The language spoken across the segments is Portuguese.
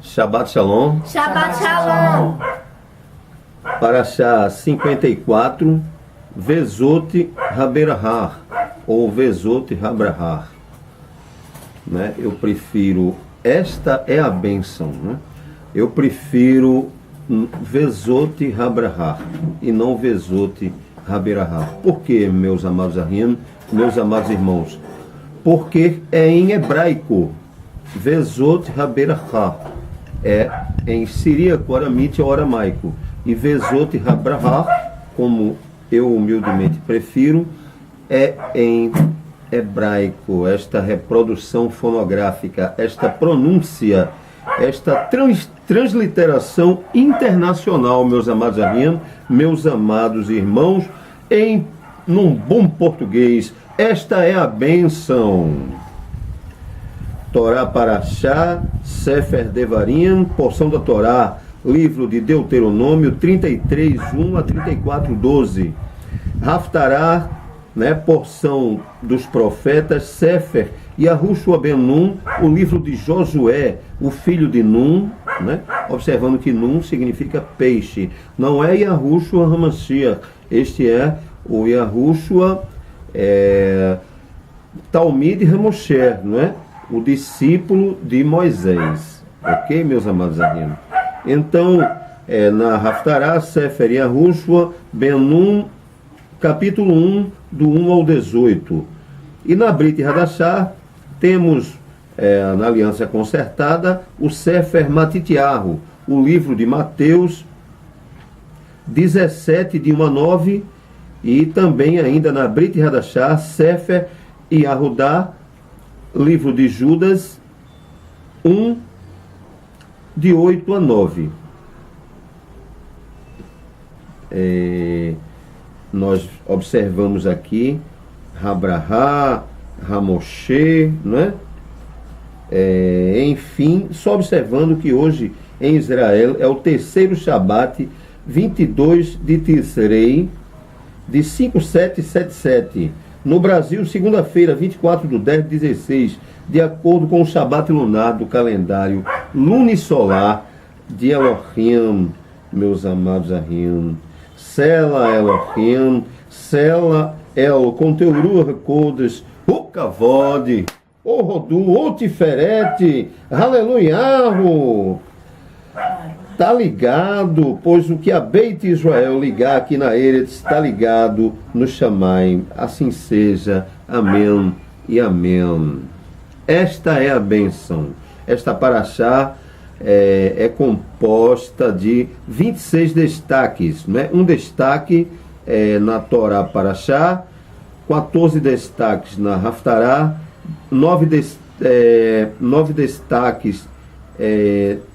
Shabbat Shalom. Shabbat Shalom. Parashá 54, Vezot Haberahar, ou Vezot Habrahar. Né? Eu prefiro, esta é a bênção, né? Eu prefiro Vezot Habrahar e não Vezot Haberahar. Por quê, meus amados Ariam, meus amados irmãos? Porque é em hebraico, Vezot Haberahar, é em siríaco, aramite ou aramaico. E Vezot Habrahar, como eu humildemente prefiro, é em hebraico. Esta reprodução fonográfica, esta pronúncia, esta transliteração internacional, meus amados Ariam, meus amados irmãos, num bom português, esta é a bênção. Torá Parashá, Sefer Devarim, porção da Torá, livro de Deuteronômio 33, 1 a 34, 12. Haftará, né, porção dos profetas, Sefer Yahushua ben Nun, o livro de Josué, o filho de Nun, né, observando que Nun significa peixe. Não é Yahushua HaMashiach, este é o Yahushua Talmid HaMoshe, não é? O discípulo de Moisés. Ok, meus amados Ariam? Então, na Haftará, Sefer Yahushua ben Nun, capítulo 1, do 1 ao 18. E na Brit Hadashah, temos, na Aliança Concertada, o Sefer Matityahu, o livro de Mateus 17, de 1 a 9, e também ainda na Brit Hadashah, Sefer Yahudá, livro de Judas 1, de 8 a 9. Nós observamos aqui Habrahá, Hamoshe, né? Enfim, só observando que hoje em Israel é o terceiro Shabat, 22 de Tisrei, de 5777. No Brasil, segunda-feira, 24 de 10 de 16, de acordo com o Shabat lunar do calendário lunisolar de Elohim, meus amados Ariam. Sela Elohim, Sela El, com teu Ruach Kodesh, o Kavod, o Rodu, o Tiferet, Aleluiahu. Tá ligado, pois o que a Beit Israel ligar aqui na Eretz está ligado no Shamaim. Assim seja. Amém e amém. Esta é a bênção. Esta Parashá é composta de 26 destaques, né? Um destaque na Torá Parashá, 14 destaques na Haftará, 9 destaques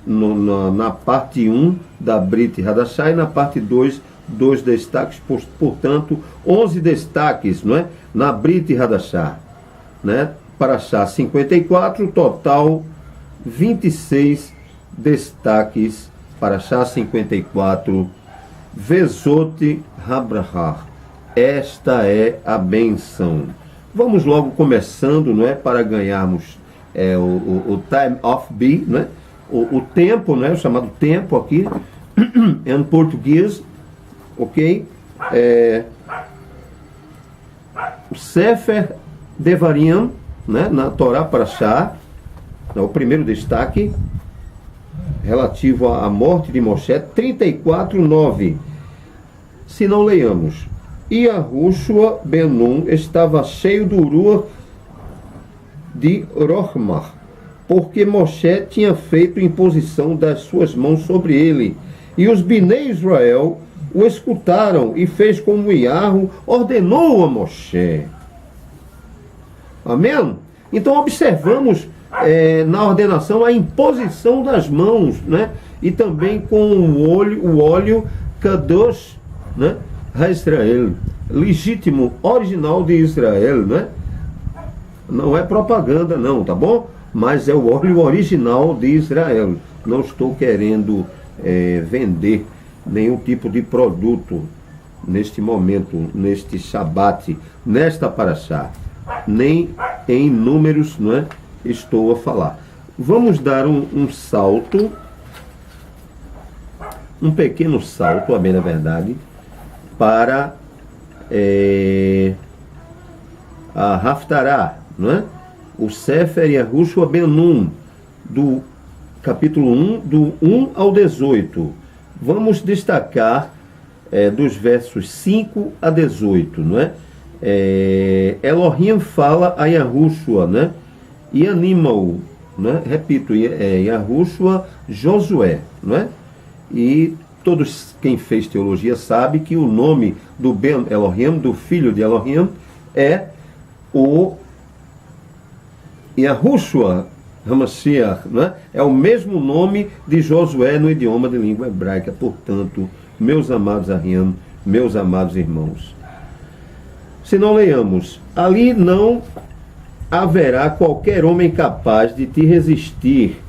na parte 1 da Brit Hadashah, e na parte 2, 2 destaques, portanto, 11 destaques, não é? Na Brit Hadashah, né? Parashá 54, total 26 destaques. Parashá 54, Vezot Habrahar. Esta é a benção. Vamos logo começando, não é? Para ganharmos o time of be, né? O tempo, né? O chamado tempo aqui em português, ok? O Sefer Devarim, né? Na Torá Parashá, o primeiro destaque relativo à morte de Moshe, 34:9. Se não leiamos, Yahushua ben Nun estava cheio do Ruach de Rohmah, porque Moshe tinha feito imposição das suas mãos sobre ele, e os Binei Israel o escutaram, e fez como Yahu ordenou a Moshe. Amém? Então observamos na ordenação a imposição das mãos, né? E também com o óleo Kadosh, né? Israel, legítimo, original de Israel, né? Não é propaganda não, tá bom? Mas é o óleo original de Israel. Não estou querendo vender nenhum tipo de produto neste momento, neste Shabat, nesta Parashá. Nem em números, não é? Estou a falar. vamos dar um salto, um pequeno salto, a bem da verdade, para a Haftarah, não é? O Sefer Yahushua Ben Nun, do capítulo 1, do 1 ao 18. Vamos destacar dos versos 5 a 18, não é? Elohim fala a Yahushua, né? E anima-o, né? Repito, Yahushua Josué, não é? E todos quem fez teologia sabe que o nome do Ben Elohim, do filho de Elohim, é o Yahushua Hamashiach, né? É o mesmo nome de Josué no idioma de língua hebraica. Portanto, meus amados Ahim, meus amados irmãos, se não leiamos, ali não haverá qualquer homem capaz de te resistir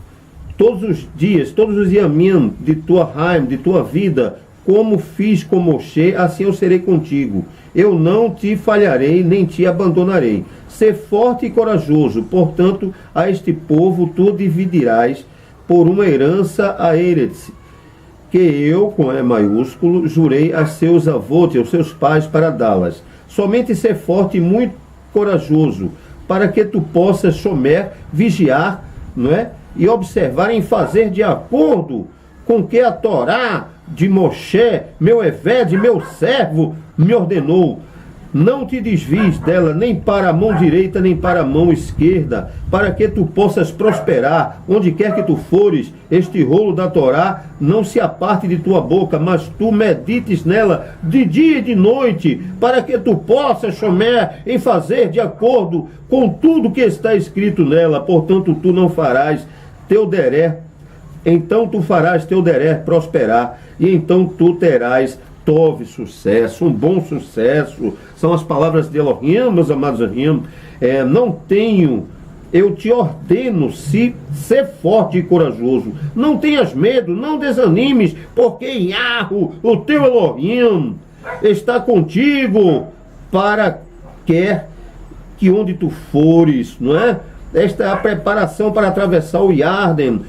todos os dias, todos os yamim de tua Haim, de tua vida, como fiz com Moshe, assim eu serei contigo. Eu não te falharei, nem te abandonarei. Ser forte e corajoso, portanto, a este povo tu dividirás por uma herança a Eretz, que eu, com E maiúsculo, jurei a seus avós e aos seus pais para dá-las. Somente ser forte e muito corajoso, para que tu possas, Shomer, vigiar, não é? E observar em fazer de acordo com que a Torá de Moshe, meu Eved, meu servo, me ordenou. Não te desvies dela, nem para a mão direita, nem para a mão esquerda, para que tu possas prosperar. Onde quer que tu fores, este rolo da Torá não se aparte de tua boca, mas tu medites nela de dia e de noite, para que tu possas, Shomer, em fazer de acordo com tudo que está escrito nela. Portanto, tu não farás teu deré, então tu farás teu deré prosperar, e então tu terás tove sucesso, um bom sucesso. São as palavras de Elohim, meus amados Elohim. Não tenho, eu te ordeno, se ser forte e corajoso. Não tenhas medo, não desanimes, porque Yahweh, o teu Elohim, está contigo, para quer que onde tu fores, não é? Esta é a preparação para atravessar o Yarden,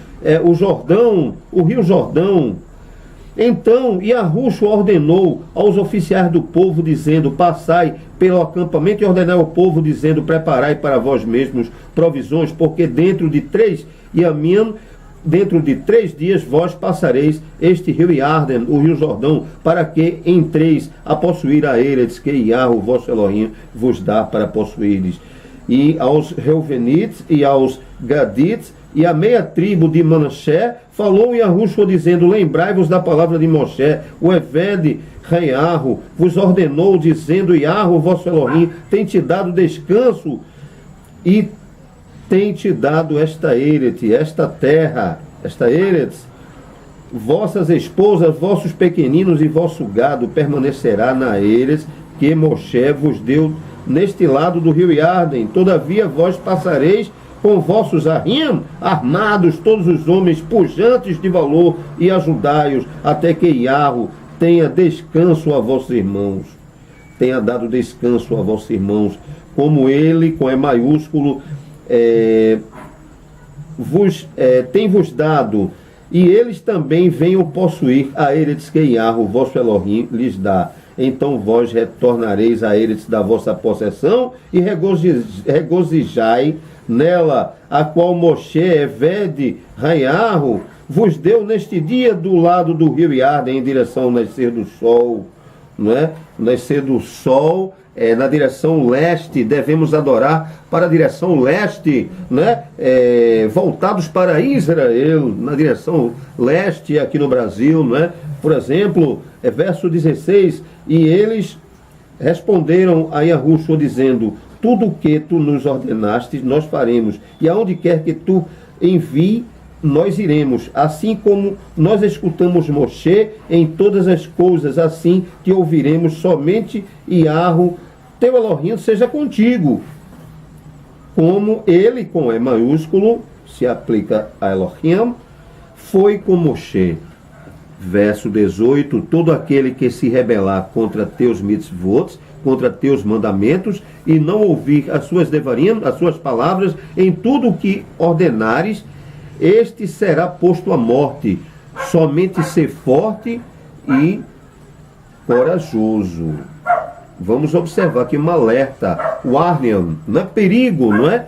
o Jordão, o Rio Jordão. Então Yahushua ordenou aos oficiais do povo, dizendo: passai pelo acampamento e ordenai ao povo, dizendo: preparai para vós mesmos provisões, porque dentro de 3 dias vós passareis este rio Yarden, o rio Jordão, para que entreis a possuir a Eretz que Yahweh, vosso Elohim, vos dá para possuirdes. E aos Reuvenites e aos Gadites e a meia tribo de Manassé falou Yahushua, dizendo: lembrai-vos da palavra de Moshe, o Eved Reiarro vos ordenou, dizendo: Yahweh, vosso Elohim, tem te dado descanso e tem te dado esta Eretz, esta terra, esta Eretz. Vossas esposas, vossos pequeninos e vosso gado permanecerá na Eretz que Moshe vos deu neste lado do rio Yarden. Todavia vós passareis com vossos Ahim armados, todos os homens pujantes de valor, e ajudai-os, até que Yahweh tenha descanso a vossos irmãos. Tenha dado descanso a vossos irmãos, como ele, com E maiúsculo, tem vos dado, e eles também venham possuir a Eretz que Yahweh, vosso Elohim, lhes dá. Então vós retornareis a Eretz da vossa possessão e regozijai nela, a qual Moshe, Eved, Reiarro, vos deu neste dia do lado do rio Yarden, em direção ao nascer do sol, não é? Nascer do sol, na direção leste, devemos adorar para a direção leste, né? Voltados para Israel, na direção leste aqui no Brasil, não é? Por exemplo, verso 16, e eles responderam a Yahushua, dizendo: tudo o que tu nos ordenaste, nós faremos, e aonde quer que tu envie, nós iremos, assim como nós escutamos Moshe em todas as coisas, assim te ouviremos. Somente Yahweh, teu Elohim, seja contigo. Como ele, com E maiúsculo, se aplica a Elohim, foi com Moshe. Verso 18, todo aquele que se rebelar contra teus mitzvot, contra teus mandamentos, e não ouvir as suas devarim, as suas palavras, em tudo o que ordenares, este será posto à morte. Somente ser forte e corajoso. Vamos observar aqui um alerta, warning, não é perigo, não é?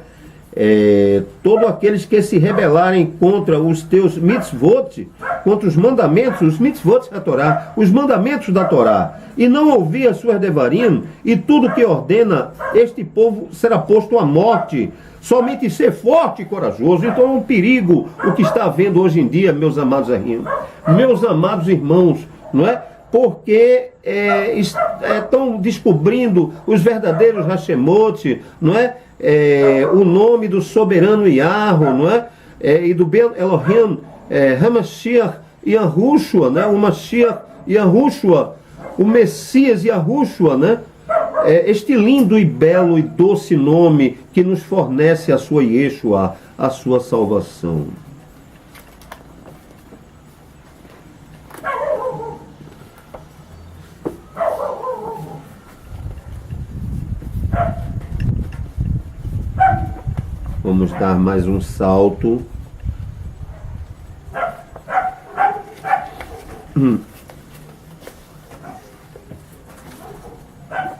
Todos aqueles que se rebelarem contra os teus mitzvot, contra os mandamentos, os mitzvot da Torá, os mandamentos da Torá, e não ouvir as suas devarim, e tudo que ordena, este povo será posto à morte. Somente ser forte e corajoso. Então é um perigo o que está havendo hoje em dia, meus amados meus amados irmãos, não é? Porque estão descobrindo os verdadeiros Hashemot, não é? O nome do soberano Yahweh, não é? E do Ben Elohim, Hamashiach Yahushua, né? O Mashiach Yahushua, o Messias Yahushua, né? Este lindo e belo e doce nome que nos fornece a sua Yeshua, a sua salvação. Vamos dar mais um salto.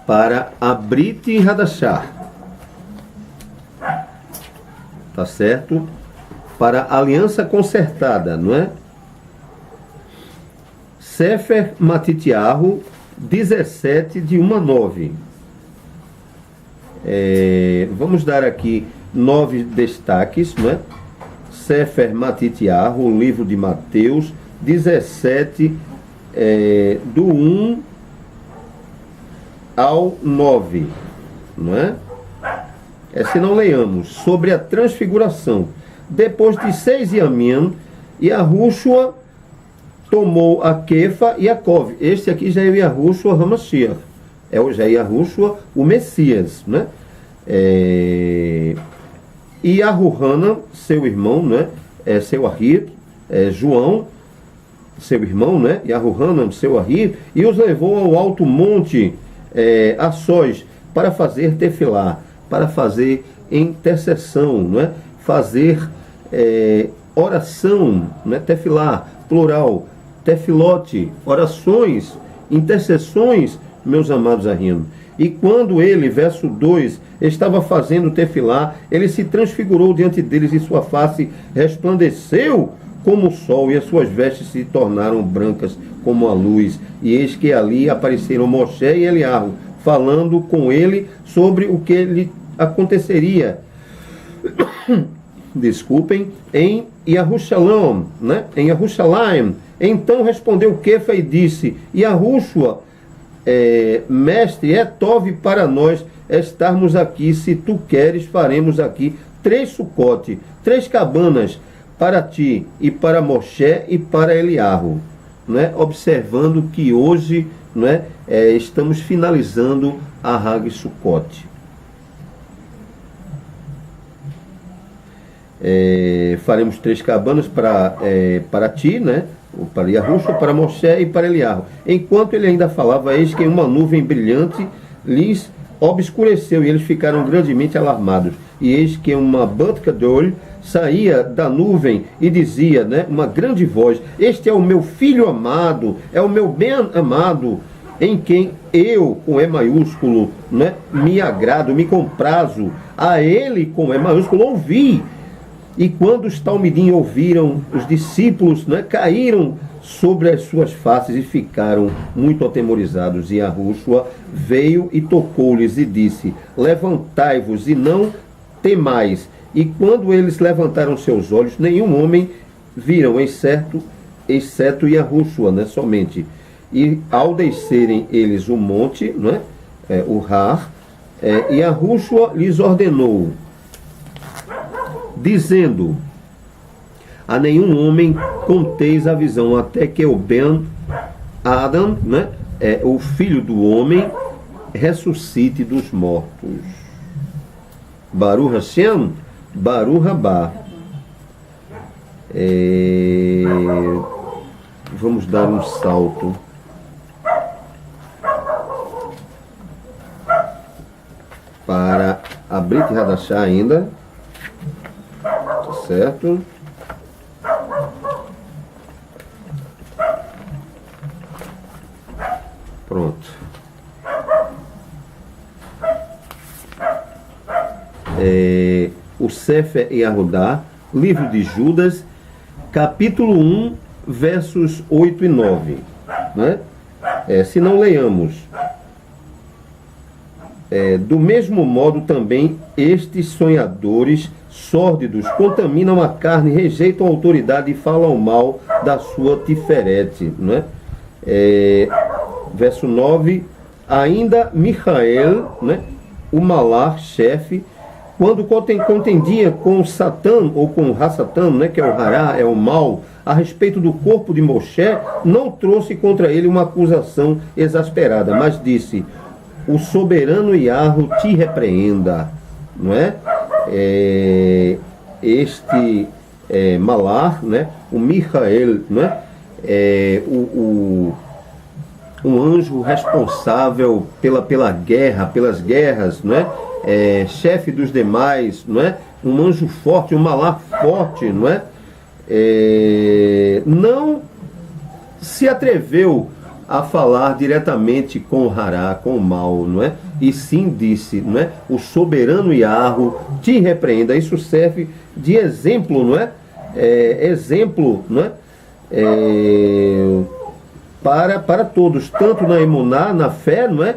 Para a Brit Hadashah. Tá certo? Para a aliança concertada, não é? Sefer Matityahu 17 de 1 a 9. Vamos dar aqui 9 destaques, não é? Sefer Matityahu, o livro de Mateus, 17, do 1 ao 9, não é? Se não leiamos, sobre a transfiguração. Depois de 6 Yamim, Yahushua tomou a Kefa e a Kov. Este aqui já é o Yahushua Hamashiach. Já é Yahushua, o Messias, né? E Yahuhanan, seu irmão, né? Seu Ahir, João, seu irmão, né? Yahuhanan, seu Ahir, e os levou ao alto monte a sós, para fazer tefilá, para fazer intercessão, não é? Fazer oração, não é? Tefilá, plural, tefilote, orações, intercessões, meus amados ahim. E quando ele, verso 2, estava fazendo tefilá, ele se transfigurou diante deles e sua face resplandeceu como o sol, e as suas vestes se tornaram brancas como a luz. E eis que ali apareceram Moshe e Eliarro, falando com ele sobre o que lhe aconteceria. Desculpem, em Yahushalom, né? Em Yahushalayim. Então respondeu Kefa e disse: Yahushua, mestre, é tove para nós estarmos aqui. Se tu queres, faremos aqui 3 sucote, 3 cabanas, para ti, e para Moshe e para Eliarro, né? Observando que hoje, né, estamos finalizando a Hag Sukkot. Faremos 3 cabanas para ti, né? Para Yahushua, para Moshe e para Eliarro. Enquanto ele ainda falava, eis que uma nuvem brilhante lhes obscureceu, e eles ficaram grandemente alarmados. E eis que uma Bat-Kadol saía da nuvem e dizia, né, uma grande voz: este é o meu filho amado, é o meu bem amado, em quem eu, com E maiúsculo, né, me agrado, me comprazo. A ele, com E maiúsculo, ouvi. E quando os talmidim ouviram, os discípulos, né, caíram sobre as suas faces e ficaram muito atemorizados. E Yahushua veio e tocou-lhes e disse: levantai-vos e não temais. E quando eles levantaram seus olhos, nenhum homem viram, exceto Yahushua, né, somente. E ao descerem eles o monte, né, o Har, Yahushua lhes ordenou, dizendo: a nenhum homem conteis a visão, até que o Ben Adam, né, o filho do homem, ressuscite dos mortos. Baruch Hashem, Baruch Rabá. Vamos dar um salto para a Brit Hadashah ainda, certo? Pronto. O Sefer Yehudá, livro de Judas, capítulo 1, versos 8 e 9. Né? Se não leiamos. Do mesmo modo também estes sonhadores sórdidos contaminam a carne, rejeitam a autoridade e falam mal da sua Tiferete. Né? Verso 9, ainda Michael, né, o Malach, chefe, quando contendia com Satã, ou com Hassatã, né, que é o Hará, é o mal, a respeito do corpo de Moshe, não trouxe contra ele uma acusação exasperada, mas disse: o soberano Yahweh te repreenda. Não é? Este Malach, né, o Michael, né, um anjo responsável pela guerra, pelas guerras, não é? Chefe dos demais, não é? Um anjo forte, um malach forte, não é? Não se atreveu a falar diretamente com o Hará, com o mal, não é? E sim disse, não é? O soberano Yahweh te repreenda. Isso serve de exemplo, não é? Exemplo, não é? Para todos, tanto na emuná, na fé, não é?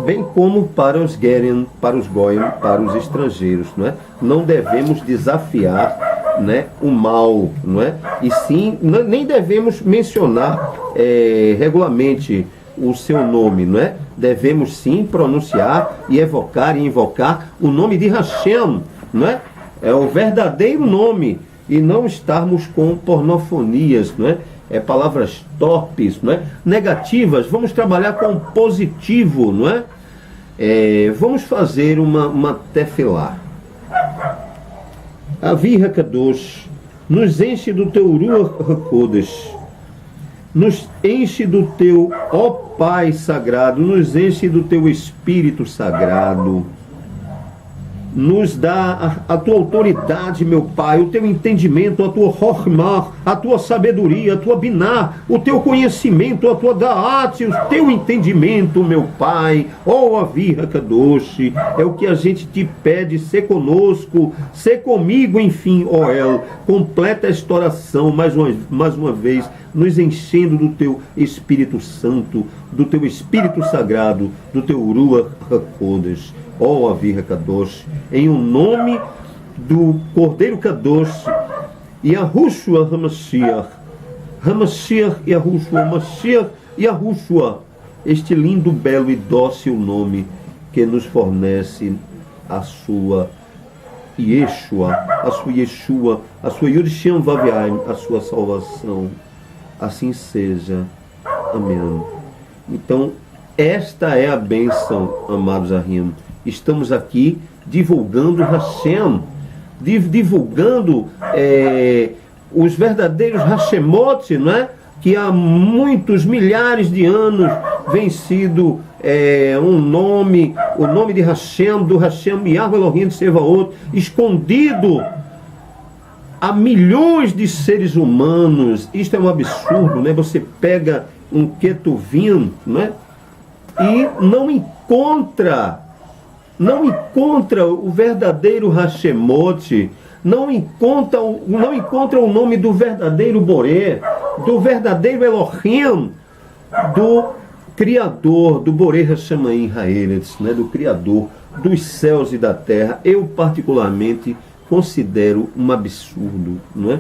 Bem como para os Geren, para os Goyim, para os estrangeiros, não é? Não devemos desafiar, né, o mal, não é? E sim, nem devemos mencionar regularmente o seu nome, não é? Devemos sim pronunciar e evocar e invocar o nome de Hashem, não é? É o verdadeiro nome, e não estarmos com pornofonias, não é? Palavras torpes, não é? Negativas. Vamos trabalhar com o positivo, não é? Vamos fazer uma tefilá. Avi Hakadosh, nos enche do teu Ruach HaKodesh, nos enche do teu, ó Pai sagrado, nos enche do teu Espírito sagrado. Nos dá a tua autoridade, meu Pai, o teu entendimento, a tua Chokhmah, a tua sabedoria, a tua Binah, o teu conhecimento, a tua Da'at, o teu entendimento, meu Pai. Ó Avi Hakadosh, é o que a gente te pede, ser conosco, ser comigo, enfim, ó El. Completa esta oração, mais uma vez, nos enchendo do teu Espírito Santo, do teu Espírito Sagrado, do teu Ruach HaKodesh. Ó Avi Hakadosh, em o nome do Cordeiro Kadosh, Yahushua HaMashiach, HaMashiach Yahushua, Mashiach Yahushua, este lindo, belo e dócil nome que nos fornece a sua Yeshua, a sua Yeshua, a sua Yudhishem Vaviaim, a sua salvação. Assim seja. Amém. Então, esta é a bênção, amados Ahim. Estamos aqui divulgando Hashem, divulgando os verdadeiros Hashemot, não é? Que há muitos milhares de anos vem sido o nome de Hashem, do Hashem Yahweh Elohim Tsevaot, escondido a milhões de seres humanos. Isto é um absurdo, né? Você pega um Ketuvim, né? E não encontra o verdadeiro Hashemot, não encontra o nome do verdadeiro Boré, do verdadeiro Elohim, do Criador, do Boré Hashemayim Haeretz, né, do Criador dos céus e da terra. Eu particularmente considero um absurdo, não é?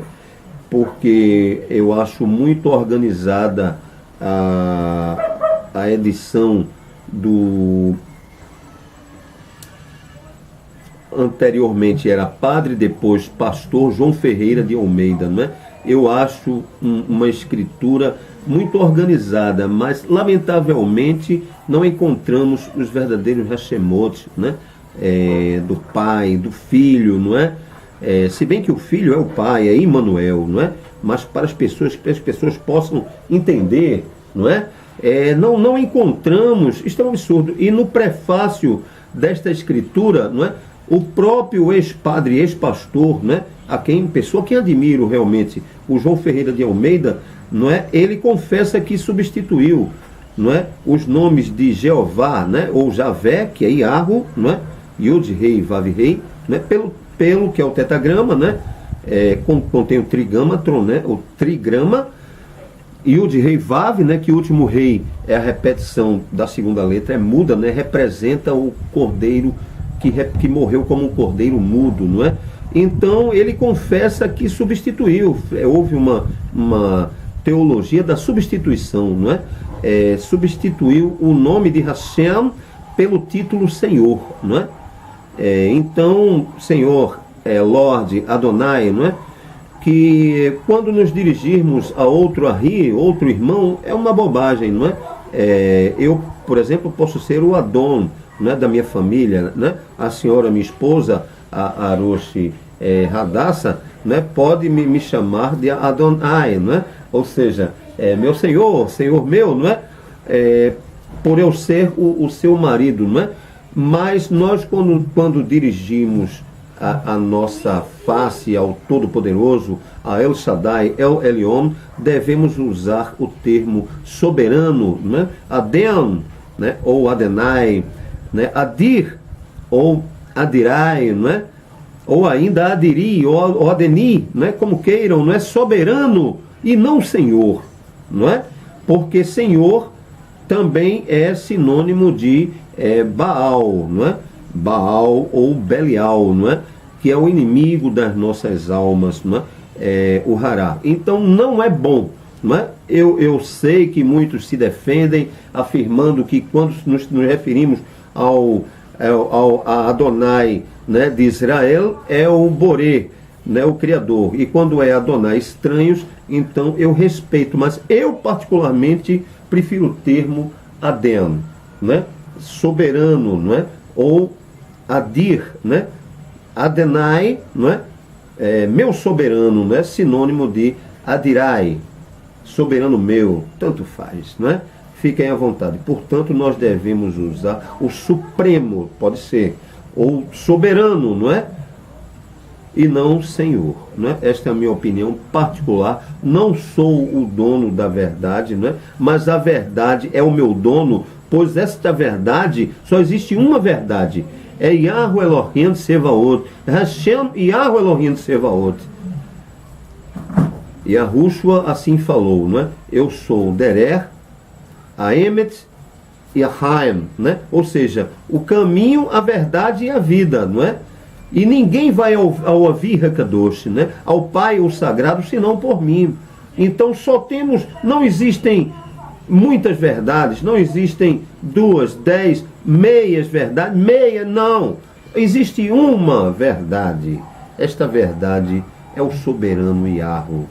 Porque eu acho muito organizada a edição do... Anteriormente era padre, depois pastor João Ferreira de Almeida, não é? Eu acho uma escritura muito organizada, mas lamentavelmente não encontramos os verdadeiros Hashemot, né? Do pai, do filho, não é? Se bem que o filho é o pai, é Emmanuel, não é? Mas para as pessoas, que as pessoas possam entender, não é? Não encontramos, isso é um absurdo. E no prefácio desta escritura, não é? O próprio ex-padre, ex-pastor, né, pessoa que admiro realmente, o João Ferreira de Almeida, não é? Ele confessa que substituiu, não é? Os nomes de Jeová, né? Ou Javé, que é Iarro, não é? Yud Rei, Vav Rei, né? Pelo que é o tetagrama, né? Contém o trigamatron, né? O trigrama, Yud Rei Vav, né? Que o último rei é a repetição da segunda letra, é muda, né? Representa o cordeiro que morreu como um cordeiro mudo, não é? Então ele confessa que substituiu, houve uma teologia da substituição, não é? Substituiu o nome de Hashem pelo título Senhor, não é? Então, Senhor, Lorde, Adonai, não é? Que quando nos dirigirmos a outro outro irmão, é uma bobagem, não é? Eu, por exemplo, posso ser o Adon, não é? Da minha família, né? A senhora, minha esposa, a Aroshi Hadassah, né? Pode me chamar de Adonai, não é? Ou seja, meu senhor meu, não é? Por eu ser o seu marido, não é? Mas nós, quando dirigimos a nossa face ao Todo-Poderoso, a El Shaddai, El Elyon, devemos usar o termo soberano, né? Adem, né? Ou Adenai, né? Adir, ou Adirai, não é? Ou ainda Adiri, ou Adeni, não é? Como queiram, não é? Soberano e não Senhor, não é? Porque Senhor também é sinônimo de Baal, não é? Baal ou Belial, não é? Que é o inimigo das nossas almas, não é? O Hará. Então não é bom, não é? Eu sei que muitos se defendem afirmando que quando nos referimos a Adonai, né, de Israel, é o Boré, né, o Criador. E quando é Adonai estranhos, então eu respeito, mas eu particularmente prefiro o termo Adem, né? Soberano, não é? Ou Adir, né? Adenai, não é? Meu soberano, não é? Sinônimo de Adirai, soberano meu, tanto faz, não é? Fiquem à vontade. Portanto, nós devemos usar o supremo, pode ser, ou soberano, não é? E não Senhor, não é? Esta é a minha opinião particular. Não sou o dono da verdade, não é? Mas a verdade é o meu dono, pois esta verdade, só existe uma verdade. É Yahweh Elohim Tsevaot. Hashem Yahweh Elohim Tsevaot. Yahushua assim falou, não é? Eu sou Derer, Aemet e Ahaim, né? Ou seja, o caminho, a verdade e a vida, não é? E ninguém vai ao Avi Hakadosh, né? Ao Pai, o Sagrado, senão por mim. Então não existem muitas verdades, não existem 2, 10, meias verdades, não. Existe uma verdade. Esta verdade é o soberano Yahweh,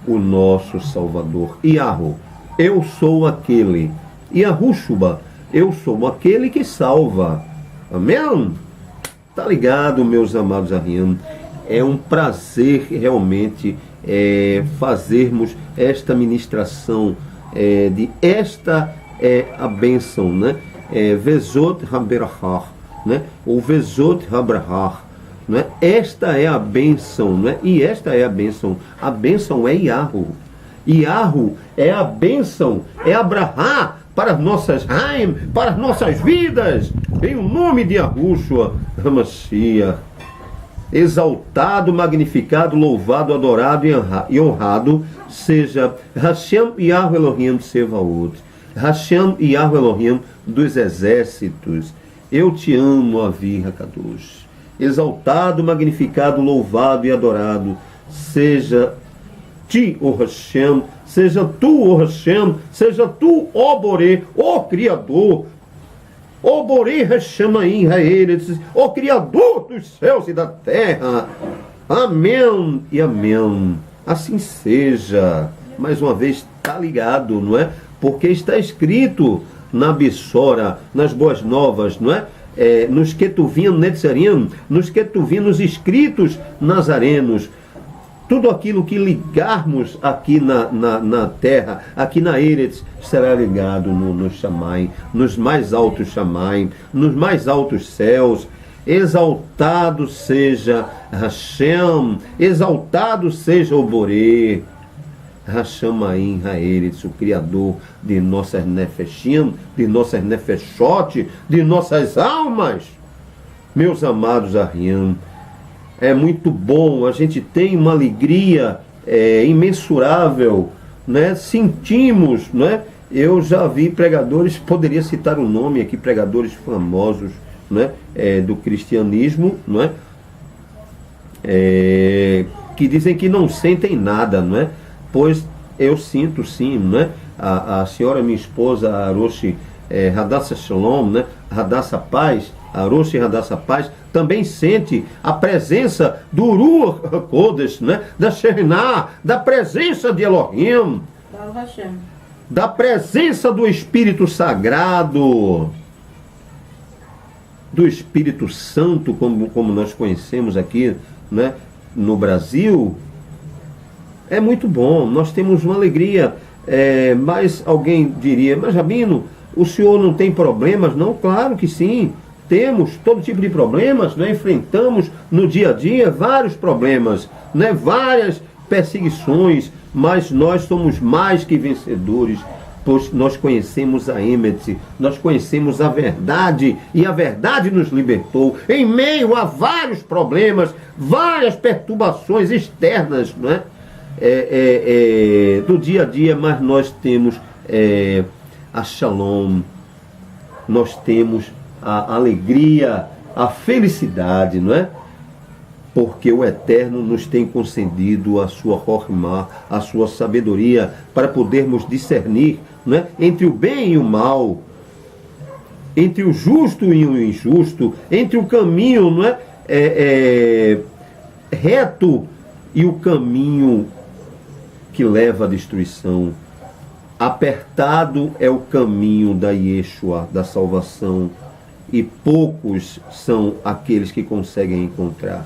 o nosso Salvador. Yahweh, eu sou aquele. Yahushua, eu sou aquele que salva. Amém? Tá ligado, meus amados Ariam? É um prazer realmente fazermos esta ministração esta a bênção, né? Vezot Haberachar, né? Ou Vezot Habrahar, né? Esta é a bênção, né? E esta é a bênção. A bênção é Yahweh. Yahweh é a bênção, é Abraham para as nossas Haim, para as nossas vidas, em o nome de Yahushua HaMashiach. Exaltado, magnificado, louvado, adorado e honrado seja Hashem Yahweh Elohim Tsevaot, Hashem Yahweh Elohim dos exércitos. Eu te amo, Avi Hakadosh. Exaltado, magnificado, louvado e adorado seja ti, ó Hashem, seja tu, ó Hashem, seja tu, ó Boré, ó Criador, ó Boré Hashemaim Haeretz, ó Criador dos céus e da terra. Amém e amém. Assim seja. Mais uma vez, está ligado, não é? Porque está escrito na Bissora, nas Boas Novas, não é? Nos Ketuvim Netzarim, nos Ketuvim, nos escritos nazarenos. Tudo aquilo que ligarmos aqui na terra, aqui na Eretz, será ligado no Shammai, nos mais altos Shammai, nos mais altos céus. Exaltado seja Hashem, exaltado seja o Boré. Hashamayim Haeretz, o Criador de nossas nefeshim, de nossas nefeshot, de nossas almas. Meus amados Arriam, é muito bom, a gente tem uma alegria imensurável, né? Sentimos, né? Eu já vi pregadores, poderia citar o nome aqui, pregadores famosos, né? Do cristianismo, né? Que dizem que não sentem nada, né? Pois eu sinto sim, né? A senhora, minha esposa, Aroshi Hadassah Shalom, né? Hadassah Paz, Aroshi Hadassah Paz, também sente a presença do Ruach HaKodesh, né? Da Shekhinah, da presença de Elohim, da presença do Espírito Sagrado, do Espírito Santo, como nós conhecemos aqui, né? No Brasil. É muito bom, nós temos uma alegria, mas alguém diria, mas Rabino, o senhor não tem problemas? Não, claro que sim, temos todo tipo de problemas, né? Enfrentamos no dia a dia vários problemas, né? Várias perseguições, mas nós somos mais que vencedores, pois nós conhecemos a Emet, nós conhecemos a verdade, e a verdade nos libertou, em meio a vários problemas, várias perturbações externas, não é? Do dia a dia, mas nós temos a Shalom, nós temos a alegria, a felicidade, não é? Porque o Eterno nos tem concedido a sua Rohmah, a sua sabedoria, para podermos discernir, não é? Entre o bem e o mal, entre o justo e o injusto, entre o caminho, não é? Reto e o caminho que leva à destruição. Apertado é o caminho da Yeshua, da salvação, e poucos são aqueles que conseguem encontrar.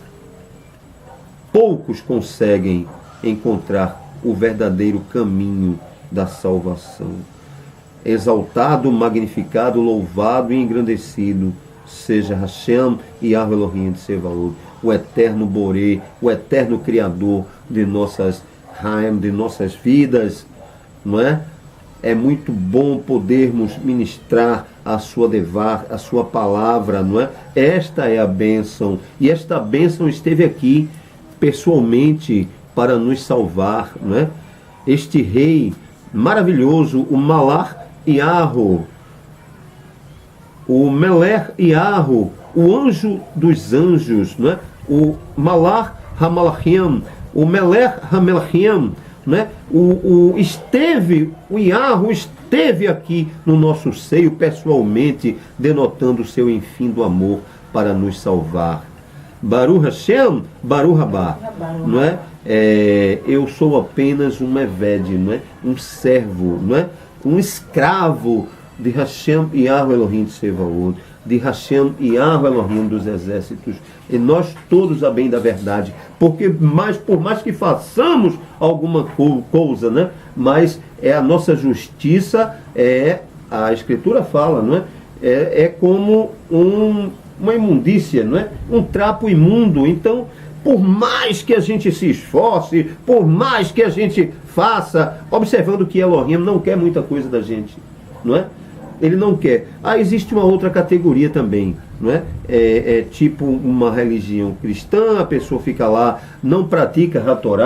Poucos conseguem encontrar o verdadeiro caminho da salvação. Exaltado, magnificado, louvado e engrandecido seja Hashem e Yahweh Elohim de Sevaot, o eterno Boré, o eterno Criador de nossas de nossas vidas, não é? É muito bom podermos ministrar a sua devar, a sua palavra, não é? Esta é a bênção, e esta bênção esteve aqui pessoalmente para nos salvar, não é? Este rei maravilhoso, o Malach Yahu, o Melech Yahu, o anjo dos anjos, não é? O Malach HaMalachim, o Melech HaMelachim, né? O Yahu esteve aqui no nosso seio pessoalmente, denotando o seu infindo amor para nos salvar. Baruch Hashem, Baruch Haba, não é? Eu sou apenas um Eved, não é? Um servo, não é? Um escravo de Hashem Yahweh Elohim de Sevaot, de Hashem Yahweh Elohim dos exércitos, e nós todos a bem da verdade, porque por mais que façamos alguma coisa, né? Mas a nossa justiça, a Escritura fala, não é? É como uma imundícia, não é? Um trapo imundo. Então, por mais que a gente se esforce, por mais que a gente faça, observando que Elohim não quer muita coisa da gente, não é? Ele não quer. Existe uma outra categoria também, não é? Tipo uma religião cristã, a pessoa fica lá, não pratica a Torá,